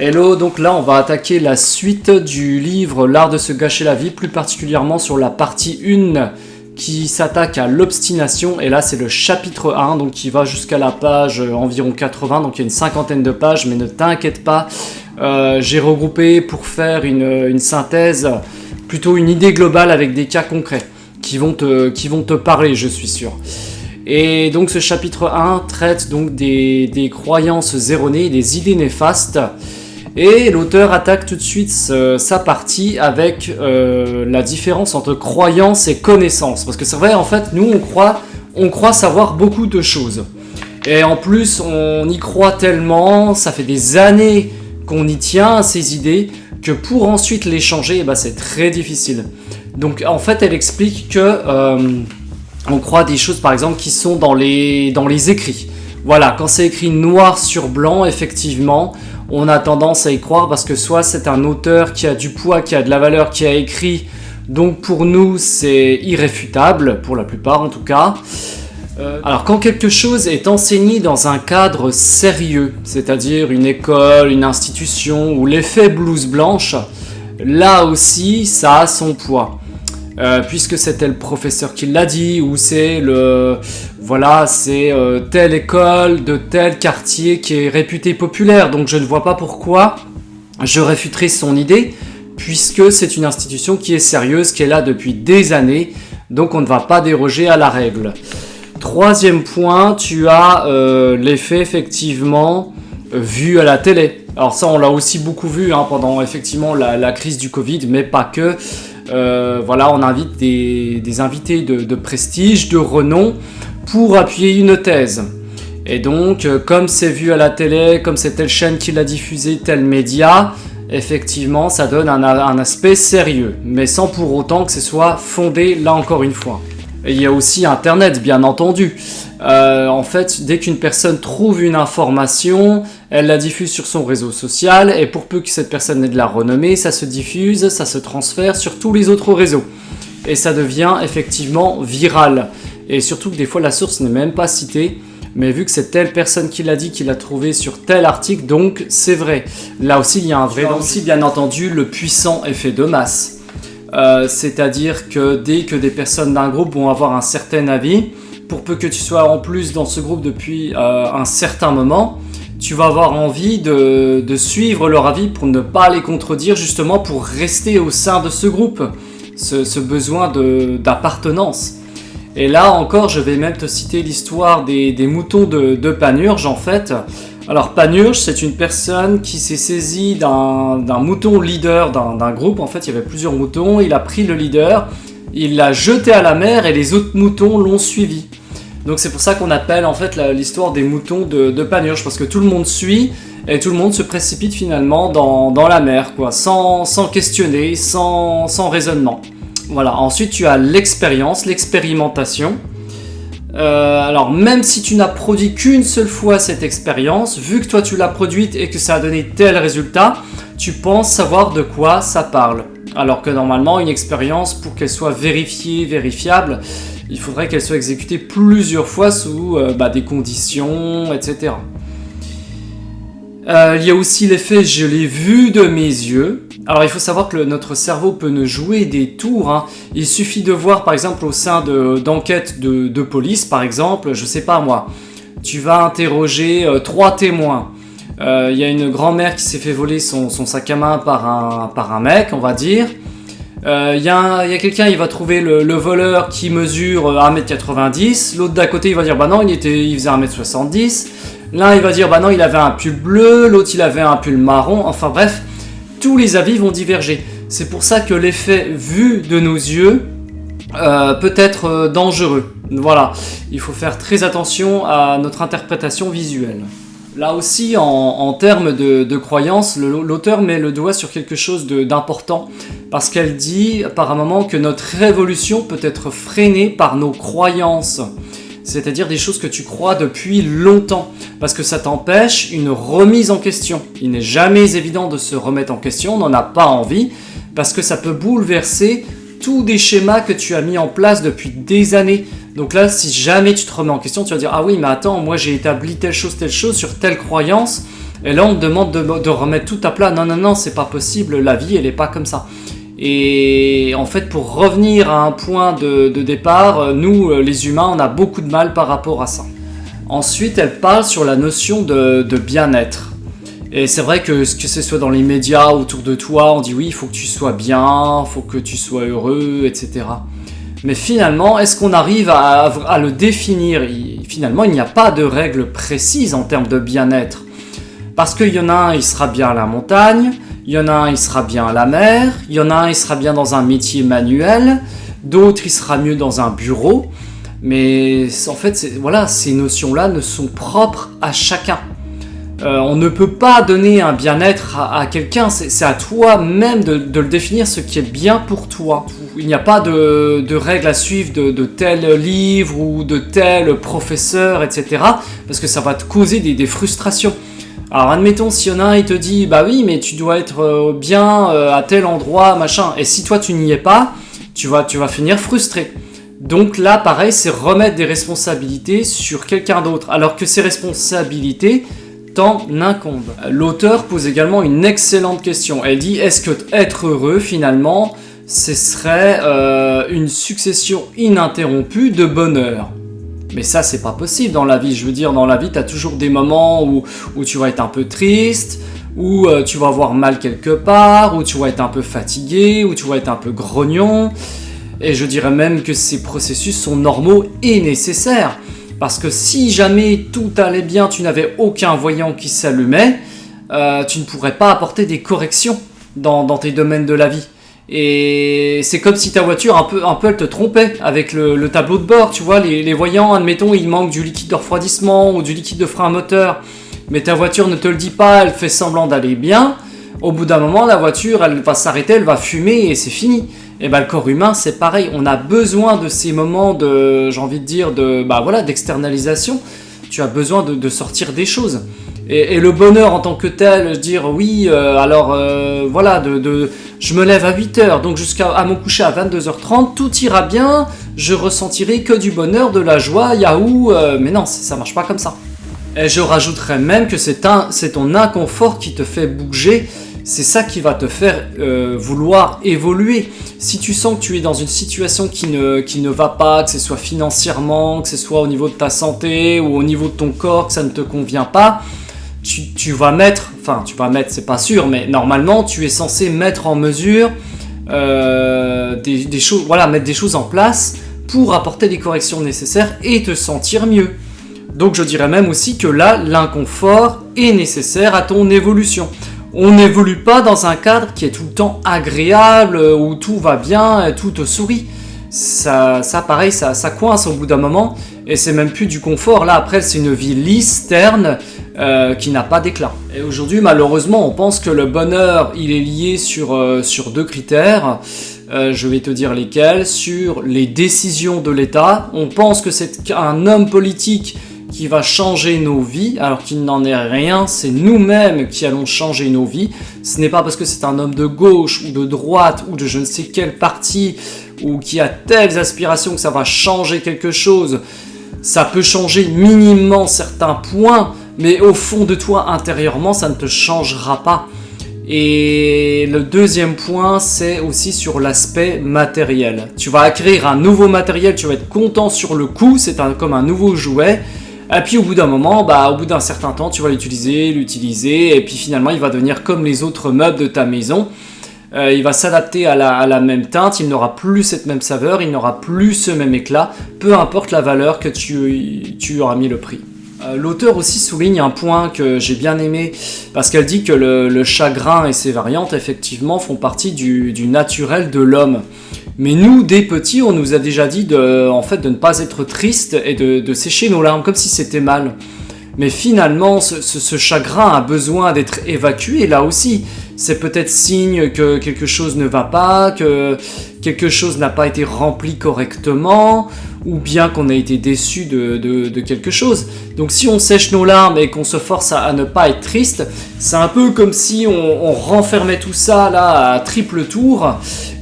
Hello, donc là on va attaquer la suite du livre L'art de se gâcher la vie, plus particulièrement sur la partie 1 qui s'attaque à l'obstination, et là c'est le chapitre 1, donc qui va jusqu'à la page environ 80, donc il y a une cinquantaine de pages, mais ne t'inquiète pas, j'ai regroupé pour faire une synthèse, plutôt une idée globale avec des cas concrets qui vont te parler, je suis sûr. Et donc ce chapitre 1 traite donc des croyances erronées, des idées néfastes. Et l'auteur attaque tout de suite sa partie avec la différence entre croyance et connaissance. Parce que c'est vrai, en fait, nous on croit savoir beaucoup de choses. Et en plus, on y croit tellement, ça fait des années qu'on y tient à ces idées, que pour ensuite les changer, c'est très difficile. Donc en fait, elle explique que on croit des choses par exemple qui sont dans les écrits. Voilà, quand c'est écrit noir sur blanc, effectivement, on a tendance à y croire parce que soit c'est un auteur qui a du poids, qui a de la valeur, qui a écrit, donc pour nous c'est irréfutable, pour la plupart en tout cas. Alors quand quelque chose est enseigné dans un cadre sérieux, c'est-à-dire une école, une institution ou l'effet blouse blanche, là aussi ça a son poids. Puisque c'était le professeur qui l'a dit, ou c'est telle école de tel quartier qui est réputé populaire, donc je ne vois pas pourquoi je réfuterai son idée, puisque c'est une institution qui est sérieuse, qui est là depuis des années, donc on ne va pas déroger à la règle. Troisième point, tu as l'effet effectivement vu à la télé. Alors ça on l'a aussi beaucoup vu pendant effectivement la crise du Covid, mais pas que. On invite des invités de prestige, de renom, pour appuyer une thèse. Et donc, comme c'est vu à la télé, comme c'est telle chaîne qui l'a diffusé, tel média, effectivement, ça donne un aspect sérieux, mais sans pour autant que ce soit fondé, là encore une fois. Et il y a aussi Internet, bien entendu. En fait, dès qu'une personne trouve une information, elle la diffuse sur son réseau social, et pour peu que cette personne ait de la renommée, ça se diffuse, ça se transfère sur tous les autres réseaux. Et ça devient effectivement viral. Et surtout que des fois la source n'est même pas citée, mais vu que c'est telle personne qui l'a dit, qui l'a trouvé sur tel article, donc c'est vrai. Là aussi, il y a un vrai danger. Aussi, bien entendu, le puissant effet de masse. C'est-à-dire que dès que des personnes d'un groupe vont avoir un certain avis, pour peu que tu sois en plus dans ce groupe depuis un certain moment, tu vas avoir envie de suivre leur avis pour ne pas les contredire, justement pour rester au sein de ce groupe, ce besoin d'appartenance. Et là encore, je vais même te citer l'histoire des moutons de Panurge en fait. Alors Panurge, c'est une personne qui s'est saisie d'un mouton leader d'un groupe. En fait, il y avait plusieurs moutons, il a pris le leader, il l'a jeté à la mer et les autres moutons l'ont suivi. Donc c'est pour ça qu'on appelle en fait l'histoire des moutons de Panurge, parce que tout le monde suit et tout le monde se précipite finalement dans la mer, quoi, sans questionner, sans raisonnement. Voilà. Ensuite tu as l'expérience, l'expérimentation. Alors même si tu n'as produit qu'une seule fois cette expérience, vu que toi tu l'as produite et que ça a donné tel résultat, tu penses savoir de quoi ça parle. Alors que normalement une expérience, pour qu'elle soit vérifiée, vérifiable, il faudrait qu'elle soit exécutée plusieurs fois sous des conditions, etc. Il y a aussi l'effet « je l'ai vu de mes yeux ». Alors il faut savoir que notre cerveau peut nous jouer des tours. Il suffit de voir par exemple au sein d'enquêtes de police, par exemple, je sais pas moi, tu vas interroger 3 témoins. Il y a une grand-mère qui s'est fait voler son sac à main par un mec, on va dire. Il y a quelqu'un, il va trouver le voleur qui mesure 1m90, l'autre d'à côté il va dire bah non il faisait 1m70, l'un il va dire bah non il avait un pull bleu, l'autre il avait un pull marron, enfin bref, tous les avis vont diverger. C'est pour ça que l'effet vu de nos yeux peut être dangereux. Voilà, il faut faire très attention à notre interprétation visuelle. Là aussi, en termes de croyance, l'auteur met le doigt sur quelque chose d'important, parce qu'elle dit par un moment que notre révolution peut être freinée par nos croyances, c'est-à-dire des choses que tu crois depuis longtemps, parce que ça t'empêche une remise en question. Il n'est jamais évident de se remettre en question, on n'en a pas envie, parce que ça peut bouleverser tous des schémas que tu as mis en place depuis des années. Donc là, si jamais tu te remets en question, tu vas dire « Ah oui, mais attends, moi j'ai établi telle chose sur telle croyance, Et là, on te demande de remettre tout à plat. Non, non, non, c'est pas possible. La vie, elle est pas comme ça. Et en fait, pour revenir à un point de départ, nous, les humains, on a beaucoup de mal par rapport à ça. Ensuite, elle parle sur la notion de bien-être. Et c'est vrai que ce soit dans les médias autour de toi, on dit oui, il faut que tu sois bien, il faut que tu sois heureux, etc. Mais finalement, est-ce qu'on arrive à le définir ? Finalement, il n'y a pas de règle précise en termes de bien-être. Parce qu'il y en a un, il sera bien à la montagne, il y en a un, il sera bien à la mer, il y en a un, il sera bien dans un métier manuel, d'autres, il sera mieux dans un bureau. Mais en fait, ces notions-là ne sont propres à chacun. On ne peut pas donner un bien-être à quelqu'un, c'est à toi-même de le définir, ce qui est bien pour toi. Il n'y a pas de règles à suivre de tel livre ou de tel professeur, etc. Parce que ça va te causer des frustrations. Alors admettons, s'il y en a un, il te dit « Bah oui, mais tu dois être bien à tel endroit, machin. » Et si toi, tu n'y es pas, tu vas finir frustré. Donc là, pareil, c'est remettre des responsabilités sur quelqu'un d'autre. Alors que ces responsabilités t'en incombent. L'auteur pose également une excellente question. Elle dit « Est-ce que être heureux, finalement, ce serait une succession ininterrompue de bonheur ?» Mais ça, c'est pas possible dans la vie. Je veux dire, dans la vie, t'as toujours des moments où tu vas être un peu triste, où tu vas avoir mal quelque part, où tu vas être un peu fatigué, où tu vas être un peu grognon. Et je dirais même que ces processus sont normaux et nécessaires. Parce que si jamais tout allait bien, tu n'avais aucun voyant qui s'allumait, tu ne pourrais pas apporter des corrections dans tes domaines de la vie. Et c'est comme si ta voiture, un peu elle te trompait avec le tableau de bord, tu vois, les voyants, admettons, il manque du liquide de refroidissement ou du liquide de frein à moteur, mais ta voiture ne te le dit pas, elle fait semblant d'aller bien, au bout d'un moment, la voiture, elle va s'arrêter, elle va fumer et c'est fini. Et le corps humain, c'est pareil, on a besoin de ces moments d'externalisation, tu as besoin de sortir des choses. Et le bonheur en tant que tel, dire oui, je me lève à 8h, donc jusqu'à mon coucher à 22h30, tout ira bien, je ressentirai que du bonheur, de la joie, yahoo, mais non, ça marche pas comme ça. Et je rajouterais même que c'est ton inconfort qui te fait bouger, c'est ça qui va te faire vouloir évoluer. Si tu sens que tu es dans une situation qui ne va pas, que ce soit financièrement, que ce soit au niveau de ta santé ou au niveau de ton corps, que ça ne te convient pas, tu vas mettre, c'est pas sûr, mais normalement tu es censé mettre en mesure des choses, mettre des choses en place pour apporter les corrections nécessaires et te sentir mieux. Donc je dirais même aussi que là, l'inconfort est nécessaire à ton évolution. On n'évolue pas dans un cadre qui est tout le temps agréable, où tout va bien, et tout te sourit. Ça pareil, ça coince au bout d'un moment, et c'est même plus du confort. Là, après, c'est une vie lisse, terne, qui n'a pas d'éclat. Et aujourd'hui, malheureusement, on pense que le bonheur, il est lié sur deux critères. Je vais te dire lesquels. Sur les décisions de l'État. On pense que c'est un homme politique qui va changer nos vies, alors qu'il n'en est rien, c'est nous-mêmes qui allons changer nos vies. Ce n'est pas parce que c'est un homme de gauche ou de droite ou de je ne sais quel parti ou qui a telles aspirations que ça va changer quelque chose. Ça peut changer minimement certains points, mais au fond de toi, intérieurement, ça ne te changera pas. Et le deuxième point, c'est aussi sur l'aspect matériel. Tu vas acquérir un nouveau matériel, tu vas être content sur le coup, c'est comme un nouveau jouet. Et puis au bout d'un moment, au bout d'un certain temps, tu vas l'utiliser, et puis finalement il va devenir comme les autres meubles de ta maison. Il va s'adapter à la même teinte, il n'aura plus cette même saveur, il n'aura plus ce même éclat, peu importe la valeur que tu auras mis le prix. L'auteur aussi souligne un point que j'ai bien aimé, parce qu'elle dit que le chagrin et ses variantes, effectivement, font partie du naturel de l'homme. Mais nous, dès petits, on nous a déjà dit de ne pas être triste et de sécher nos larmes, comme si c'était mal. Mais finalement, ce chagrin a besoin d'être évacué, là aussi. C'est peut-être signe que quelque chose ne va pas, que quelque chose n'a pas été rempli correctement, ou bien qu'on a été déçu de quelque chose. Donc si on sèche nos larmes et qu'on se force à ne pas être triste, c'est un peu comme si on renfermait tout ça là à triple tour,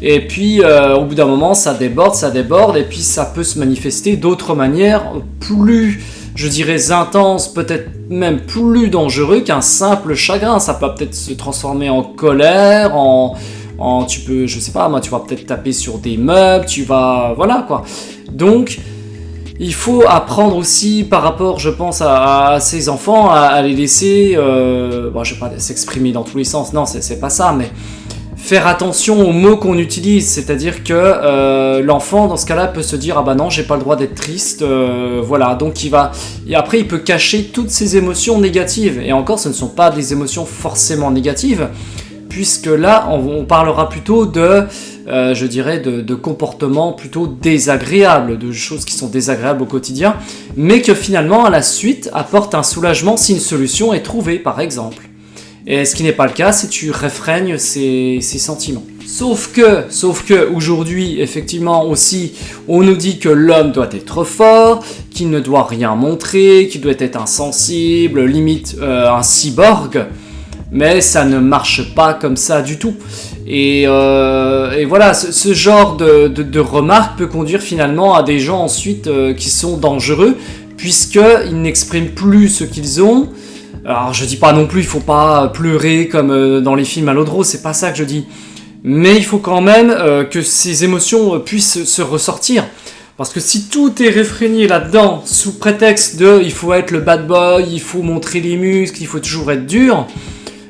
et puis au bout d'un moment ça déborde, et puis ça peut se manifester d'autres manières plus, je dirais intense, peut-être même plus dangereux qu'un simple chagrin. Ça peut peut-être se transformer en colère, tu peux, je sais pas moi, tu vas peut-être taper sur des meubles, voilà quoi. Donc, il faut apprendre aussi par rapport, je pense, à ces enfants, à les laisser, je vais pas s'exprimer dans tous les sens, non, c'est pas ça, mais faire attention aux mots qu'on utilise, c'est-à-dire que l'enfant, dans ce cas-là, peut se dire « Ah bah non, j'ai pas le droit d'être triste, voilà ». Donc et après, il peut cacher toutes ses émotions négatives. Et encore, ce ne sont pas des émotions forcément négatives, puisque là, on parlera plutôt je dirais, de comportements plutôt désagréables, de choses qui sont désagréables au quotidien, mais que finalement, à la suite, apportent un soulagement si une solution est trouvée, par exemple. Et ce qui n'est pas le cas si tu réfrènes ces sentiments. Sauf que aujourd'hui, effectivement aussi, on nous dit que l'homme doit être fort, qu'il ne doit rien montrer, qu'il doit être insensible, limite un cyborg. Mais ça ne marche pas comme ça du tout. Et voilà, ce genre de remarques peut conduire finalement à des gens ensuite qui sont dangereux, puisqu'ils n'expriment plus ce qu'ils ont. Alors je dis pas non plus, il faut pas pleurer comme dans les films à l'eau de rose, c'est pas ça que je dis. Mais il faut quand même que ces émotions puissent se ressortir. Parce que si tout est réfréné là-dedans, sous prétexte il faut être le bad boy, il faut montrer les muscles, il faut toujours être dur,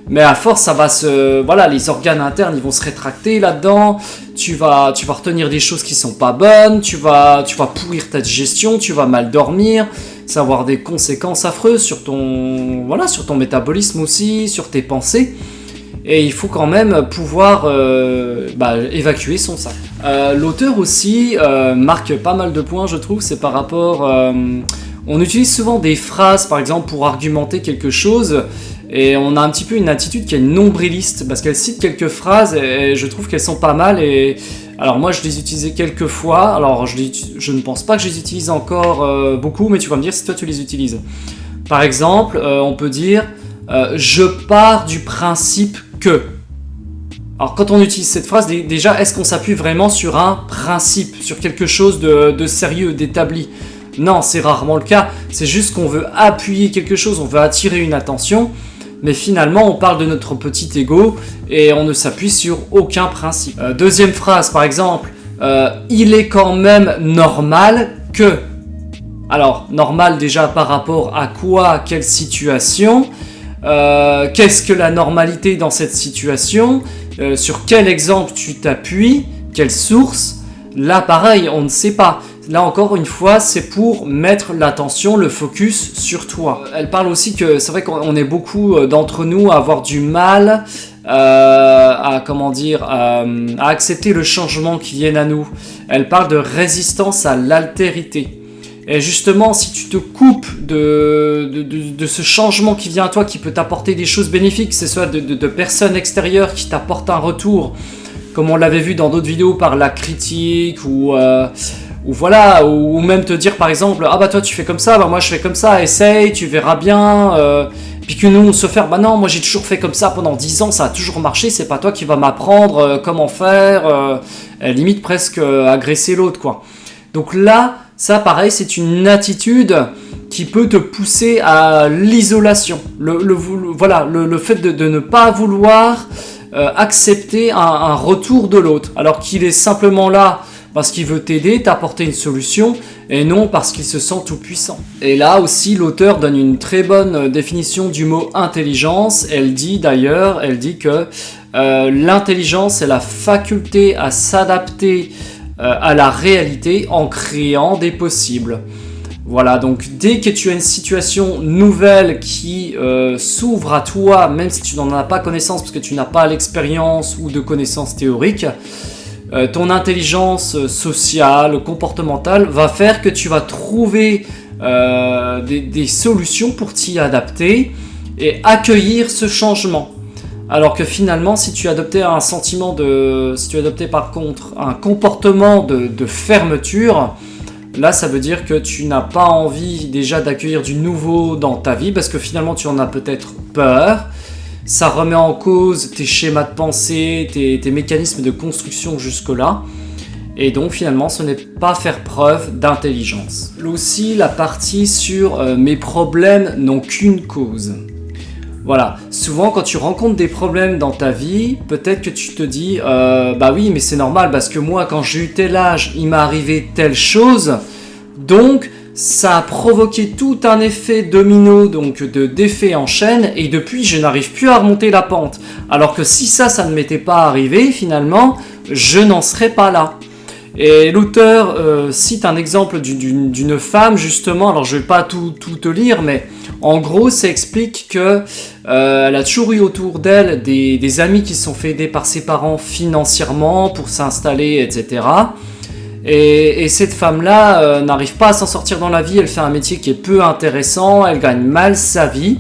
mais à force ça va les organes internes ils vont se rétracter là-dedans, tu vas retenir des choses qui sont pas bonnes, tu vas pourrir ta digestion, tu vas mal dormir, ça va avoir des conséquences affreuses sur ton métabolisme aussi, sur tes pensées. Et il faut quand même pouvoir évacuer son sac. L'auteur aussi marque pas mal de points, je trouve, c'est par rapport... on utilise souvent des phrases, par exemple, pour argumenter quelque chose, et on a un petit peu une attitude qui est nombriliste, parce qu'elle cite quelques phrases, et je trouve qu'elles sont pas mal, et... Alors moi je les utilisais quelques fois, alors je ne pense pas que je les utilise encore beaucoup, mais tu vas me dire si toi tu les utilises. Par exemple, on peut dire « je pars du principe que ». Alors quand on utilise cette phrase, déjà est-ce qu'on s'appuie vraiment sur un principe, sur quelque chose de sérieux, d'établi ? Non, c'est rarement le cas, c'est juste qu'on veut appuyer quelque chose, on veut attirer une attention, mais finalement on parle de notre petit ego et on ne s'appuie sur aucun principe. Deuxième phrase par exemple, il est quand même normal que... Alors, normal déjà par rapport à quoi, quelle situation, qu'est-ce que la normalité dans cette situation, sur quel exemple tu t'appuies, quelle source, là pareil, on ne sait pas. Là encore une fois, c'est pour mettre l'attention, le focus sur toi. Elle parle aussi que c'est vrai qu'on est beaucoup d'entre nous à avoir du mal à accepter le changement qui vient à nous. Elle parle de résistance à l'altérité. Et justement, si tu te coupes de ce changement qui vient à toi, qui peut t'apporter des choses bénéfiques, que ce soit de personnes extérieures qui t'apportent un retour, comme on l'avait vu dans d'autres vidéos par la critique ou même te dire par exemple « Ah bah toi tu fais comme ça, bah moi je fais comme ça, essaye, tu verras bien. » Puis que nous on se fait « Bah non, moi j'ai toujours fait comme ça pendant 10 ans, ça a toujours marché, c'est pas toi qui vas m'apprendre comment faire. » Limite presque agresser l'autre quoi. Donc là, ça pareil, c'est une attitude qui peut te pousser à l'isolation. Le fait de ne pas vouloir accepter un retour de l'autre, alors qu'il est simplement là parce qu'il veut t'aider, t'apporter une solution, et non parce qu'il se sent tout puissant. Et là aussi, l'auteur donne une très bonne définition du mot intelligence. Elle dit que l'intelligence est la faculté à s'adapter à la réalité en créant des possibles. Voilà, donc dès que tu as une situation nouvelle qui s'ouvre à toi, même si tu n'en as pas connaissance parce que tu n'as pas l'expérience ou de connaissances théoriques, ton intelligence sociale, comportementale va faire que tu vas trouver des solutions pour t'y adapter et accueillir ce changement. Alors que finalement, si tu adoptais par contre un comportement de fermeture, là ça veut dire que tu n'as pas envie déjà d'accueillir du nouveau dans ta vie parce que finalement tu en as peut-être peur. Ça remet en cause tes schémas de pensée, tes mécanismes de construction jusque-là. Et donc finalement ce n'est pas faire preuve d'intelligence. Aussi la partie sur mes problèmes n'ont qu'une cause. Voilà, souvent quand tu rencontres des problèmes dans ta vie, peut-être que tu te dis bah oui mais c'est normal parce que moi quand j'ai eu tel âge, il m'est arrivé telle chose, donc ça a provoqué tout un effet domino, donc d'effet en chaîne, et depuis je n'arrive plus à remonter la pente. Alors que si ça ne m'était pas arrivé, finalement, je n'en serais pas là. Et l'auteur cite un exemple d'une femme justement, alors je ne vais pas tout te lire, mais en gros ça explique que elle a toujours eu autour d'elle des amis qui se sont fait aider par ses parents financièrement pour s'installer, etc. Et cette femme-là n'arrive pas à s'en sortir dans la vie, elle fait un métier qui est peu intéressant, elle gagne mal sa vie,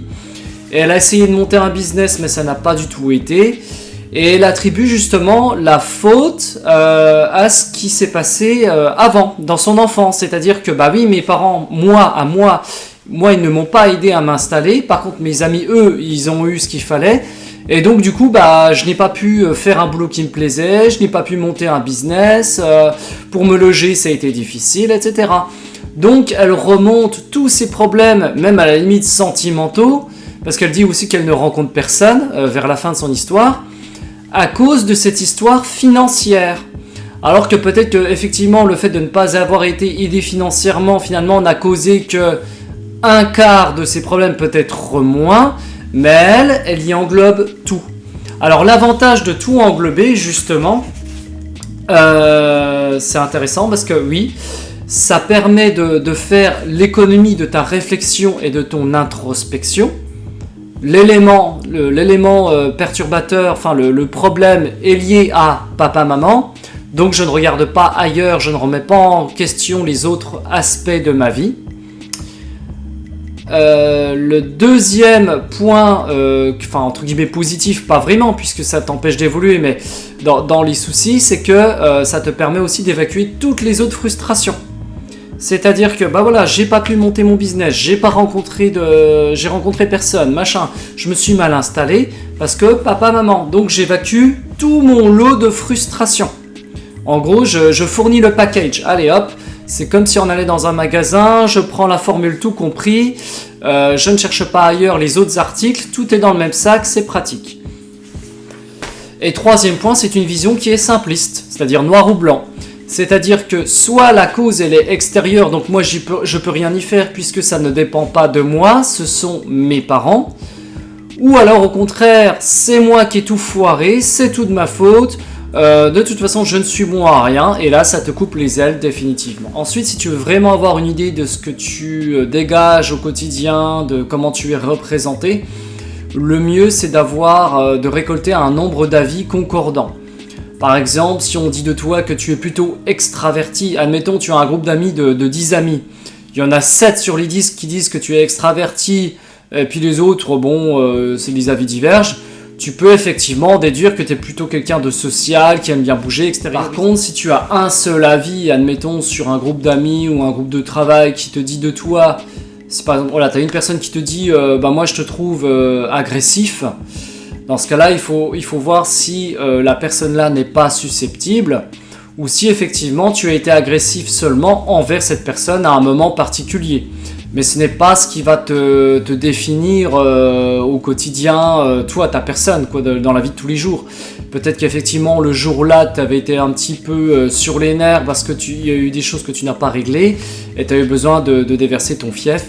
et elle a essayé de monter un business mais ça n'a pas du tout été. Et elle attribue justement la faute à ce qui s'est passé avant, dans son enfance. C'est-à-dire que, bah oui, mes parents, moi, ils ne m'ont pas aidé à m'installer. Par contre, mes amis, eux, ils ont eu ce qu'il fallait. Et donc, du coup, bah, je n'ai pas pu faire un boulot qui me plaisait. Je n'ai pas pu monter un business. Pour me loger, ça a été difficile, etc. Donc, elle remonte tous ces problèmes, même à la limite sentimentaux, parce qu'elle dit aussi qu'elle ne rencontre personne vers la fin de son histoire, à cause de cette histoire financière. Alors que peut-être que effectivement le fait de ne pas avoir été aidé financièrement finalement n'a causé que un quart de ses problèmes, peut-être moins, mais elle y englobe tout. Alors l'avantage de tout englober justement, c'est intéressant parce que oui, ça permet de faire l'économie de ta réflexion et de ton introspection. L'élément perturbateur, enfin le problème est lié à papa-maman, donc je ne regarde pas ailleurs, je ne remets pas en question les autres aspects de ma vie. Le deuxième point, enfin entre guillemets positif, pas vraiment puisque ça t'empêche d'évoluer, mais dans les soucis, c'est que ça te permet aussi d'évacuer toutes les autres frustrations. C'est-à-dire que bah voilà, j'ai pas pu monter mon business, j'ai rencontré personne, machin, je me suis mal installé parce que papa, maman, donc j'évacue tout mon lot de frustration. En gros, je fournis le package, allez hop, c'est comme si on allait dans un magasin, je prends la formule tout compris, je ne cherche pas ailleurs les autres articles, tout est dans le même sac, c'est pratique. Et troisième point, c'est une vision qui est simpliste, c'est-à-dire noir ou blanc. C'est-à-dire que soit la cause elle est extérieure, donc moi je peux rien y faire puisque ça ne dépend pas de moi, ce sont mes parents. Ou alors au contraire, c'est moi qui ai tout foiré, c'est tout de ma faute, de toute façon je ne suis bon à rien, et là ça te coupe les ailes définitivement. Ensuite, si tu veux vraiment avoir une idée de ce que tu dégages au quotidien, de comment tu es représenté, le mieux c'est de récolter un nombre d'avis concordants. Par exemple, si on dit de toi que tu es plutôt extraverti, admettons tu as un groupe d'amis de 10 amis, il y en a 7 sur les 10 qui disent que tu es extraverti, et puis les autres, bon, les avis divergent, tu peux effectivement déduire que tu es plutôt quelqu'un de social, qui aime bien bouger, etc. Par contre, si tu as un seul avis, admettons sur un groupe d'amis ou un groupe de travail qui te dit de toi, si par exemple, voilà, tu as une personne qui te dit bah moi je te trouve agressif, dans ce cas-là, il faut voir si la personne-là n'est pas susceptible ou si effectivement tu as été agressif seulement envers cette personne à un moment particulier. Mais ce n'est pas ce qui va te définir au quotidien, toi, ta personne, quoi, dans la vie de tous les jours. Peut-être qu'effectivement, le jour-là, tu avais été un petit peu sur les nerfs parce qu'il y a eu des choses que tu n'as pas réglées et tu as eu besoin de déverser ton fief.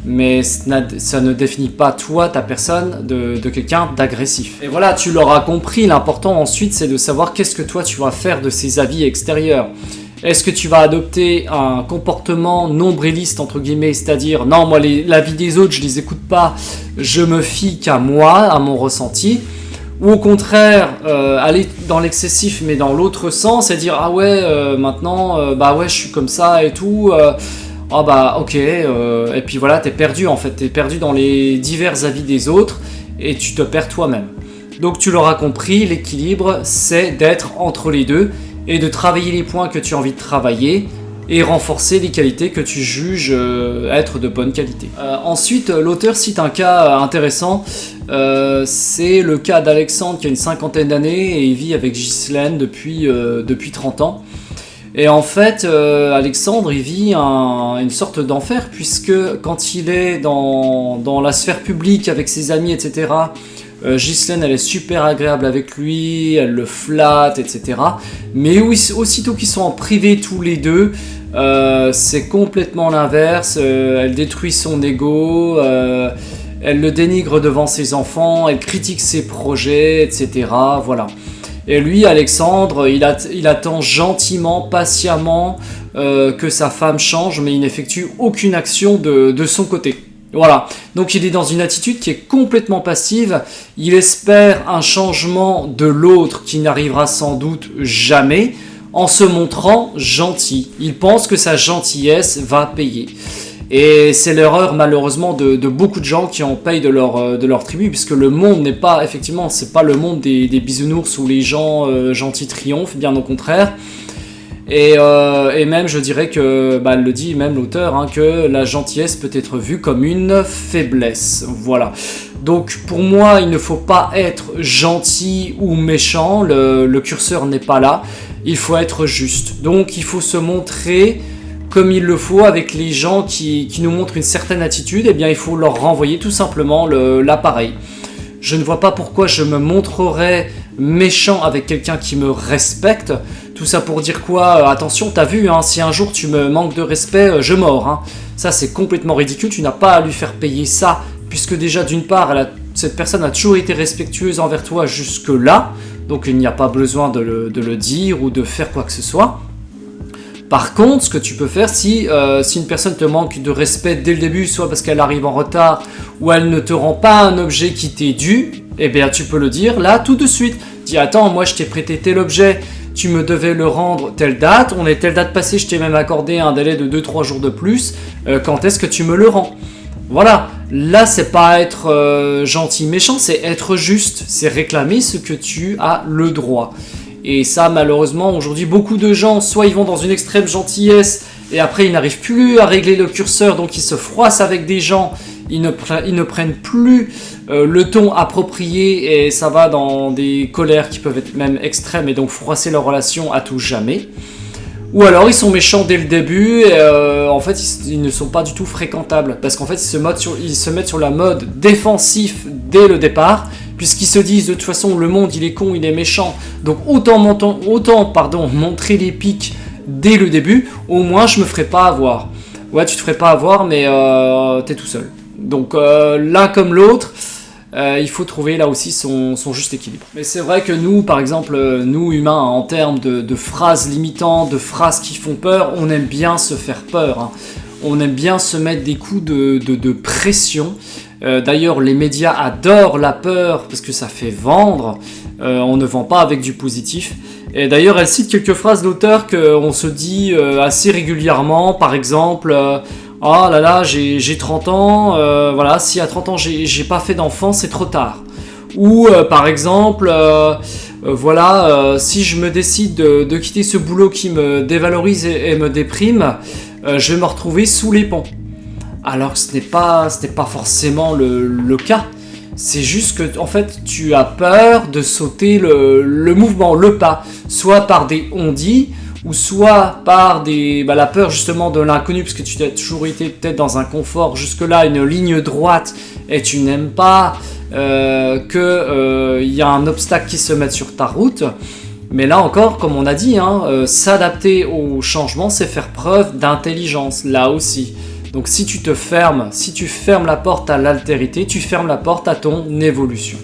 Mais ça ne définit pas toi, ta personne, de quelqu'un d'agressif. Et voilà, tu l'auras compris, l'important ensuite c'est de savoir qu'est-ce que toi tu vas faire de ces avis extérieurs. Est-ce que tu vas adopter un comportement nombriliste entre guillemets, c'est-à-dire non, moi l'avis des autres je les écoute pas, je me fie qu'à moi, à mon ressenti, ou au contraire aller dans l'excessif mais dans l'autre sens et dire ah ouais maintenant bah ouais je suis comme ça et tout. Ah bah ok, et puis voilà, t'es perdu en fait, t'es perdu dans les divers avis des autres et tu te perds toi-même. Donc tu l'auras compris, l'équilibre c'est d'être entre les deux et de travailler les points que tu as envie de travailler et renforcer les qualités que tu juges être de bonne qualité. Ensuite, l'auteur cite un cas intéressant, c'est le cas d'Alexandre qui a une 50aine d'années et il vit avec Ghislaine depuis 30 ans. Et en fait, Alexandre, il vit une sorte d'enfer, puisque quand il est dans la sphère publique avec ses amis, etc., Ghislaine, elle est super agréable avec lui, elle le flatte, etc. Mais aussitôt qu'ils sont en privé tous les deux, c'est complètement l'inverse. Elle détruit son ego, elle le dénigre devant ses enfants, elle critique ses projets, etc. Voilà. Et lui, Alexandre, il attend gentiment, patiemment que sa femme change, mais il n'effectue aucune action de son côté. Voilà, donc il est dans une attitude qui est complètement passive, il espère un changement de l'autre qui n'arrivera sans doute jamais, en se montrant gentil. Il pense que sa gentillesse va payer. Et c'est l'erreur malheureusement de beaucoup de gens qui en payent de leur tribu, puisque le monde n'est pas, effectivement, c'est pas le monde des bisounours où les gens gentils triomphent, bien au contraire. Et même je dirais que, elle le dit même l'auteur, hein, que la gentillesse peut être vue comme une faiblesse. Voilà. Donc pour moi, il ne faut pas être gentil ou méchant, le curseur n'est pas là, il faut être juste. Donc il faut se montrer comme il le faut avec les gens qui nous montrent une certaine attitude, eh bien il faut leur renvoyer tout simplement l'appareil. Je ne vois pas pourquoi je me montrerais méchant avec quelqu'un qui me respecte. Tout ça pour dire quoi? Attention, t'as vu, hein, si un jour tu me manques de respect, je mords. Hein. Ça, c'est complètement ridicule. Tu n'as pas à lui faire payer ça, puisque déjà, d'une part, cette personne a toujours été respectueuse envers toi jusque-là. Donc, il n'y a pas besoin de le dire ou de faire quoi que ce soit. Par contre, ce que tu peux faire, si une personne te manque de respect dès le début, soit parce qu'elle arrive en retard, ou elle ne te rend pas un objet qui t'est dû, eh bien tu peux le dire là tout de suite. Dis, attends, moi je t'ai prêté tel objet, tu me devais le rendre telle date, on est telle date passée, je t'ai même accordé un délai de 2-3 jours de plus, quand est-ce que tu me le rends? Voilà, là c'est pas être gentil méchant, c'est être juste, c'est réclamer ce que tu as le droit. Et ça, malheureusement, aujourd'hui, beaucoup de gens, soit ils vont dans une extrême gentillesse, et après ils n'arrivent plus à régler le curseur, donc ils se froissent avec des gens, ils ne prennent plus le ton approprié, et ça va dans des colères qui peuvent être même extrêmes, et donc froisser leur relation à tout jamais. Ou alors ils sont méchants dès le début, et en fait ils ne sont pas du tout fréquentables, parce qu'en fait ils se mettent sur la mode défensif dès le départ, puisqu'ils se disent de toute façon le monde il est con, il est méchant, donc autant montrer les pics dès le début, au moins je me ferai pas avoir. Ouais, tu te ferais pas avoir, mais t'es tout seul. Donc l'un comme l'autre, il faut trouver là aussi son juste équilibre. Mais c'est vrai que nous, par exemple, nous humains, en termes de phrases limitantes, de phrases qui font peur, on aime bien se faire peur. Hein. On aime bien se mettre des coups de pression. D'ailleurs, les médias adorent la peur parce que ça fait vendre. On ne vend pas avec du positif. Et d'ailleurs, elle cite quelques phrases d'auteur qu'on se dit assez régulièrement. Par exemple, oh là là, j'ai 30 ans. Voilà, si à 30 ans j'ai pas fait d'enfant, c'est trop tard. Ou par exemple, si je me décide de quitter ce boulot qui me dévalorise et me déprime, je vais me retrouver sous les ponts. Alors que ce n'est pas forcément le cas. C'est juste que en fait, tu as peur de sauter le mouvement, le pas, soit par des on-dit, ou soit par la peur justement de l'inconnu, parce que tu as toujours été peut-être dans un confort jusque-là, une ligne droite, et tu n'aimes pas qu'il y a un obstacle qui se mette sur ta route. Mais là encore, comme on a dit, s'adapter au changement, c'est faire preuve d'intelligence, là aussi. Donc si tu fermes la porte à l'altérité, tu fermes la porte à ton évolution.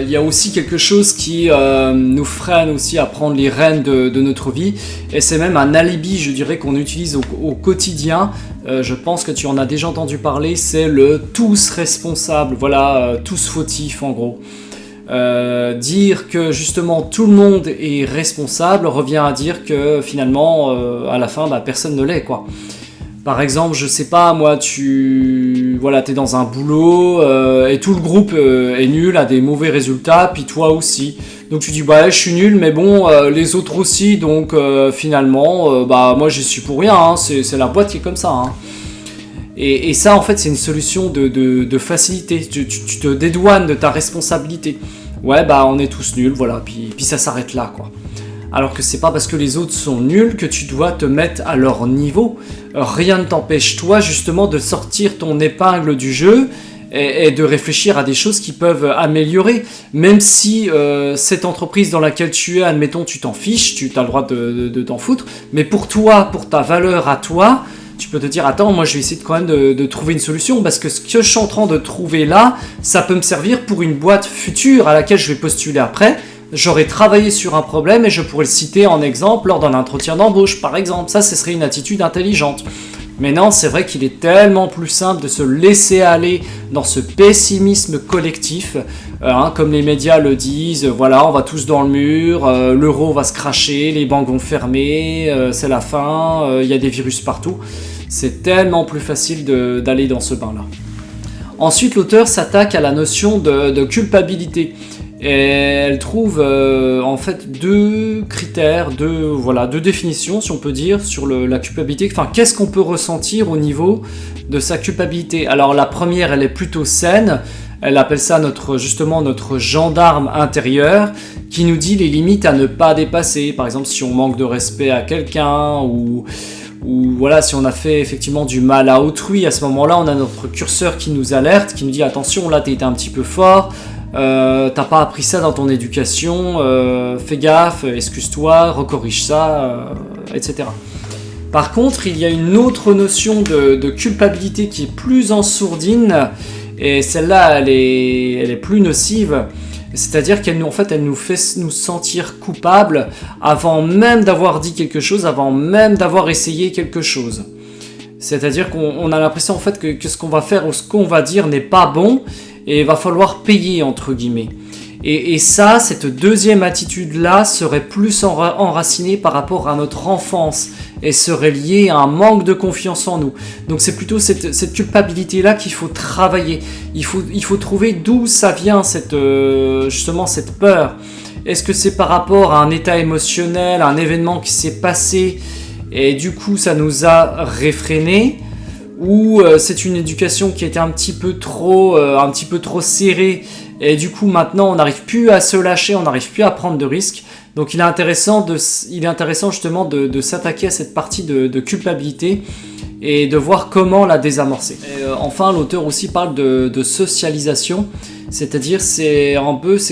Il y a aussi quelque chose qui nous freine aussi à prendre les rênes de notre vie, et c'est même un alibi, je dirais, qu'on utilise au quotidien. Je pense que tu en as déjà entendu parler, c'est le tous responsable, voilà, tous fautifs en gros. Dire que justement tout le monde est responsable revient à dire que finalement à la fin personne ne l'est, quoi. Par exemple, je sais pas, moi, t'es dans un boulot et tout le groupe est nul, a des mauvais résultats, puis toi aussi. Donc tu dis, je suis nul, mais bon, les autres aussi, donc finalement, moi j'y suis pour rien, hein, c'est la boîte qui est comme ça. Hein. Et ça, en fait, c'est une solution de facilité. Tu te dédouanes de ta responsabilité. Ouais, on est tous nuls, voilà, puis ça s'arrête là, quoi. alors que c'est pas parce que les autres sont nuls que tu dois te mettre à leur niveau. Rien ne t'empêche toi justement de sortir ton épingle du jeu et de réfléchir à des choses qui peuvent améliorer. Même si cette entreprise dans laquelle tu es, admettons, tu t'en fiches, tu as le droit de t'en foutre, mais pour toi, pour ta valeur à toi, tu peux te dire, attends, moi je vais essayer quand même de trouver une solution, parce que ce que je suis en train de trouver là, ça peut me servir pour une boîte future à laquelle je vais postuler après. J'aurais travaillé sur un problème et je pourrais le citer en exemple lors d'un entretien d'embauche, par exemple. Ça, ce serait une attitude intelligente. Mais non, c'est vrai qu'il est tellement plus simple de se laisser aller dans ce pessimisme collectif, comme les médias le disent, voilà, on va tous dans le mur, l'euro va se cracher, les banques vont fermer, c'est la fin, il y a des virus partout. C'est tellement plus facile d'aller dans ce bain-là. Ensuite, l'auteur s'attaque à la notion de culpabilité. Et elle trouve en fait deux critères, deux définitions, si on peut dire, sur la culpabilité. Enfin, qu'est-ce qu'on peut ressentir au niveau de sa culpabilité? Alors la première, elle est plutôt saine. Elle appelle ça notre gendarme intérieur qui nous dit les limites à ne pas dépasser. Par exemple, si on manque de respect à quelqu'un ou voilà, si on a fait effectivement du mal à autrui, à ce moment-là, on a notre curseur qui nous alerte, qui nous dit attention, là t'as été un petit peu fort. T'as pas appris ça dans ton éducation, fais gaffe, excuse-toi, recorrige ça, etc. Par contre, il y a une autre notion de culpabilité qui est plus en sourdine, et celle-là, elle est plus nocive. C'est-à-dire qu'elle nous fait nous sentir coupables avant même d'avoir dit quelque chose, avant même d'avoir essayé quelque chose. C'est-à-dire qu'on a l'impression en fait que ce qu'on va faire ou ce qu'on va dire n'est pas bon, et il va falloir payer entre guillemets. Et ça, cette deuxième attitude-là serait plus enracinée par rapport à notre enfance et serait liée à un manque de confiance en nous. Donc c'est plutôt cette culpabilité-là qu'il faut travailler. Il faut trouver d'où ça vient justement cette peur. Est-ce que c'est par rapport à un état émotionnel, à un événement qui s'est passé et du coup ça nous a réfrénés? Ou c'est une éducation qui était un petit peu trop serrée et du coup maintenant on n'arrive plus à se lâcher, on n'arrive plus à prendre de risques. Donc il est intéressant justement de s'attaquer à cette partie de culpabilité et de voir comment la désamorcer. Et, enfin, l'auteur aussi parle de socialisation, c'est-à-dire c'est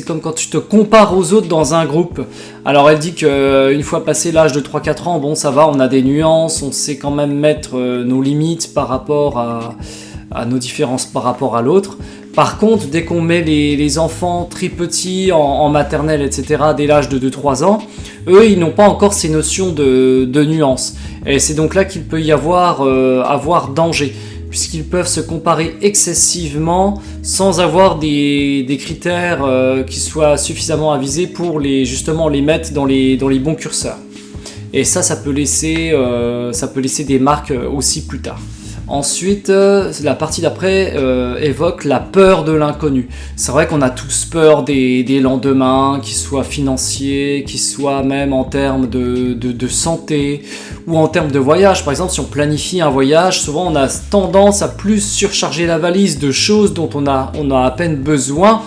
comme quand tu te compares aux autres dans un groupe. Alors elle dit qu'une fois passé l'âge de 3-4 ans, bon ça va, on a des nuances, on sait quand même mettre nos limites par rapport à nos différences par rapport à l'autre. Par contre, dès qu'on met les enfants très petits en maternelle, etc., dès l'âge de 2-3 ans, eux, ils n'ont pas encore ces notions de nuances. Et c'est donc là qu'il peut y avoir danger, puisqu'ils peuvent se comparer excessivement sans avoir des critères qui soient suffisamment avisés pour les mettre dans les bons curseurs. Et ça peut laisser des marques aussi plus tard. Ensuite, la partie d'après évoque la peur de l'inconnu. C'est vrai qu'on a tous peur des lendemains, qu'ils soient financiers, qu'ils soient même en termes de santé ou en termes de voyage. Par exemple, si on planifie un voyage, souvent on a tendance à plus surcharger la valise de choses dont on a à peine besoin,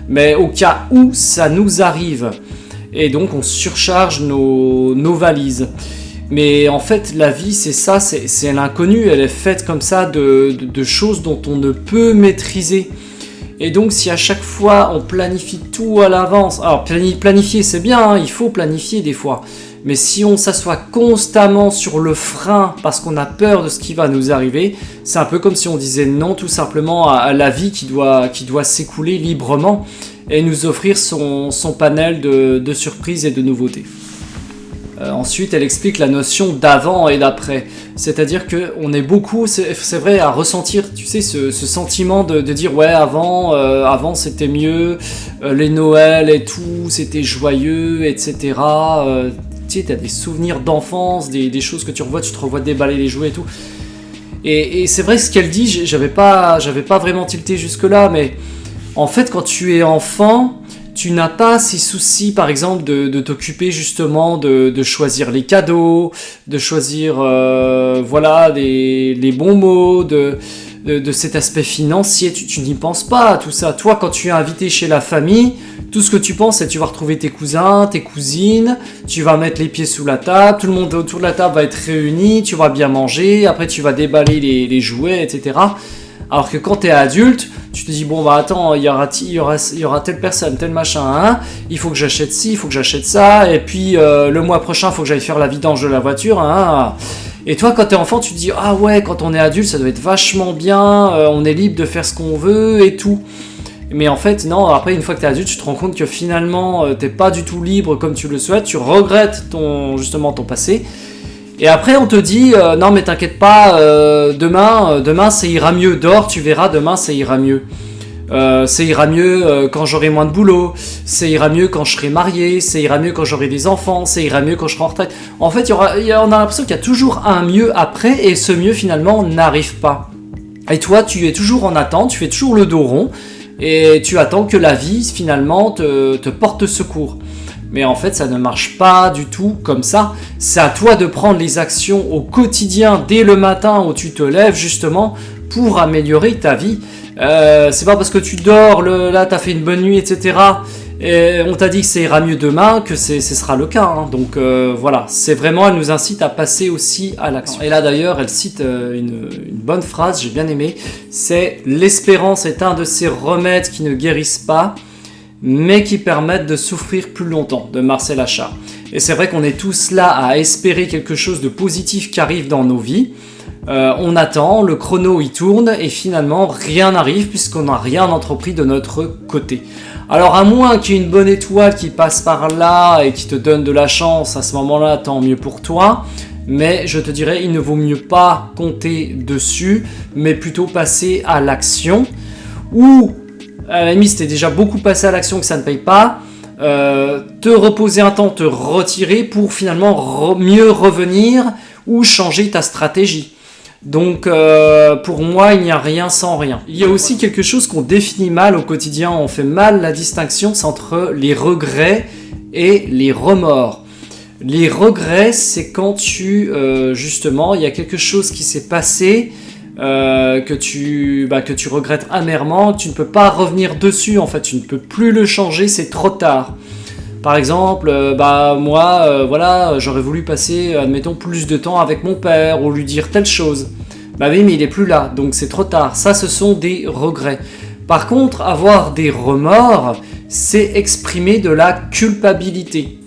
mais au cas où ça nous arrive. Et donc on surcharge nos valises. Mais en fait, la vie, c'est ça, c'est l'inconnu, elle est faite comme ça de choses dont on ne peut maîtriser. Et donc, si à chaque fois, on planifie tout à l'avance, alors planifier, c'est bien, hein, il faut planifier des fois, mais si on s'assoit constamment sur le frein parce qu'on a peur de ce qui va nous arriver, c'est un peu comme si on disait non tout simplement à la vie qui doit s'écouler librement et nous offrir son panel de surprises et de nouveautés. Ensuite, elle explique la notion d'avant et d'après. C'est-à-dire qu'on est beaucoup, c'est vrai, à ressentir, tu sais, ce sentiment de dire ouais, avant c'était mieux, les Noëls et tout, c'était joyeux, etc. Tu sais, t'as des souvenirs d'enfance, des choses que tu te revois déballer les jouets et tout. Et c'est vrai ce qu'elle dit, j'avais pas vraiment tilté jusque-là, mais en fait, quand tu es enfant, tu n'as pas ces soucis, par exemple, de t'occuper justement de choisir les cadeaux, de choisir les bons mots, de cet aspect financier, tu n'y penses pas à tout ça. Toi, quand tu es invité chez la famille, tout ce que tu penses, c'est que tu vas retrouver tes cousins, tes cousines, tu vas mettre les pieds sous la table, tout le monde autour de la table va être réuni, tu vas bien manger, après tu vas déballer les jouets, etc. Alors que quand tu es adulte, tu te dis, bon bah attends, il y aura telle personne, tel machin, hein, il faut que j'achète ci, il faut que j'achète ça, et puis le mois prochain, il faut que j'aille faire la vidange de la voiture, hein. Et toi, quand t'es enfant, tu te dis, ah ouais, quand on est adulte, ça doit être vachement bien, on est libre de faire ce qu'on veut et tout. Mais en fait, non, après, une fois que t'es adulte, tu te rends compte que finalement, t'es pas du tout libre comme tu le souhaites, tu regrettes justement ton passé. Et après, on te dit, non mais t'inquiète pas, demain ça ira mieux, dors, tu verras, demain ça ira mieux. Ça ira mieux quand j'aurai moins de boulot, ça ira mieux quand je serai marié, ça ira mieux quand j'aurai des enfants, ça ira mieux quand je serai en retraite. En fait, on a l'impression qu'il y a toujours un mieux après, et ce mieux finalement n'arrive pas. Et toi, tu es toujours en attente, tu fais toujours le dos rond, et tu attends que la vie finalement te porte secours. Mais en fait, ça ne marche pas du tout comme ça. C'est à toi de prendre les actions au quotidien, dès le matin où tu te lèves justement, pour améliorer ta vie. C'est pas parce que tu dors, là t'as fait une bonne nuit, etc. Et on t'a dit que ça ira mieux demain que ce sera le cas. Hein. Donc voilà, c'est vraiment, elle nous incite à passer aussi à l'action. Et là d'ailleurs, elle cite une bonne phrase, j'ai bien aimé. C'est « L'espérance est un de ces remèdes qui ne guérissent pas, mais qui permettent de souffrir plus longtemps », de Marcel Achard. Et c'est vrai qu'on est tous là à espérer quelque chose de positif qui arrive dans nos vies. On attend, le chrono il tourne et finalement rien n'arrive puisqu'on n'a rien entrepris de notre côté. Alors à moins qu'il y ait une bonne étoile qui passe par là et qui te donne de la chance, à ce moment-là tant mieux pour toi. Mais je te dirais, il ne vaut mieux pas compter dessus, mais plutôt passer à l'action. Ou à la limite, t'es déjà beaucoup passé à l'action que ça ne paye pas. Te reposer un temps, te retirer pour finalement mieux revenir ou changer ta stratégie. Donc pour moi, il n'y a rien sans rien. Il y a aussi quelque chose qu'on définit mal au quotidien, on fait mal la distinction, c'est entre les regrets et les remords. Les regrets, c'est quand justement, il y a quelque chose qui s'est passé, que tu regrettes amèrement, que tu ne peux pas revenir dessus, en fait, tu ne peux plus le changer, c'est trop tard. Par exemple, voilà, j'aurais voulu passer, admettons, plus de temps avec mon père ou lui dire telle chose. Bah oui, mais il est plus là, donc c'est trop tard. Ça, ce sont des regrets. Par contre, avoir des remords, c'est exprimer de la culpabilité.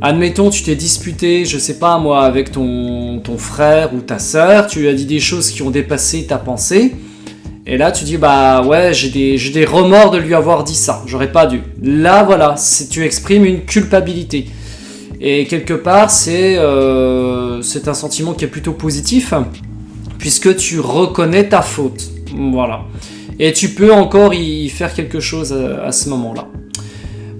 Admettons, tu t'es disputé, je sais pas moi, avec ton frère ou ta sœur, tu lui as dit des choses qui ont dépassé ta pensée. Et là, tu dis, bah ouais, j'ai des remords de lui avoir dit ça, j'aurais pas dû. Là, voilà, tu exprimes une culpabilité. Et quelque part, c'est un sentiment qui est plutôt positif, puisque tu reconnais ta faute. Voilà. Et tu peux encore y faire quelque chose à ce moment-là.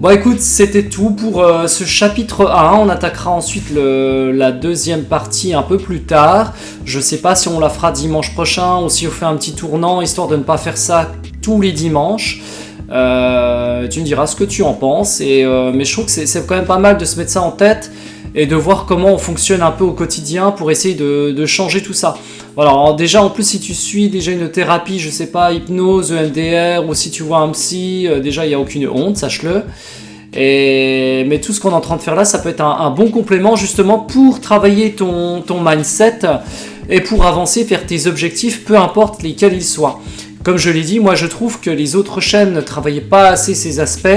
Bon écoute, c'était tout pour ce chapitre 1, on attaquera ensuite la deuxième partie un peu plus tard. Je sais pas si on la fera dimanche prochain ou si on fait un petit tournant, histoire de ne pas faire ça tous les dimanches. Tu me diras ce que tu en penses, mais je trouve que c'est quand même pas mal de se mettre ça en tête et de voir comment on fonctionne un peu au quotidien pour essayer de changer tout ça. Voilà, alors déjà en plus si tu suis déjà une thérapie, je sais pas, hypnose, EMDR, ou si tu vois un psy, déjà il n'y a aucune honte, sache-le. Mais tout ce qu'on est en train de faire là, ça peut être un bon complément justement pour travailler ton mindset et pour avancer vers tes objectifs, peu importe lesquels ils soient. Comme je l'ai dit, moi je trouve que les autres chaînes ne travaillaient pas assez ces aspects.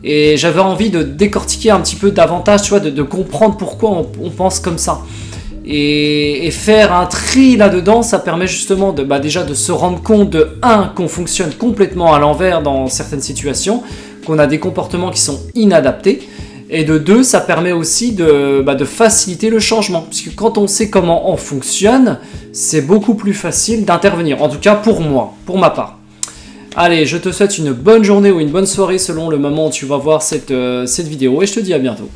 Et j'avais envie de décortiquer un petit peu davantage, tu vois, de comprendre pourquoi on pense comme ça. Et faire un tri là-dedans, ça permet justement déjà de se rendre compte qu'on fonctionne complètement à l'envers dans certaines situations, qu'on a des comportements qui sont inadaptés, et de 2, ça permet aussi de faciliter le changement, puisque quand on sait comment on fonctionne, c'est beaucoup plus facile d'intervenir, en tout cas pour moi, pour ma part. Allez, je te souhaite une bonne journée ou une bonne soirée selon le moment où tu vas voir cette vidéo, et je te dis à bientôt.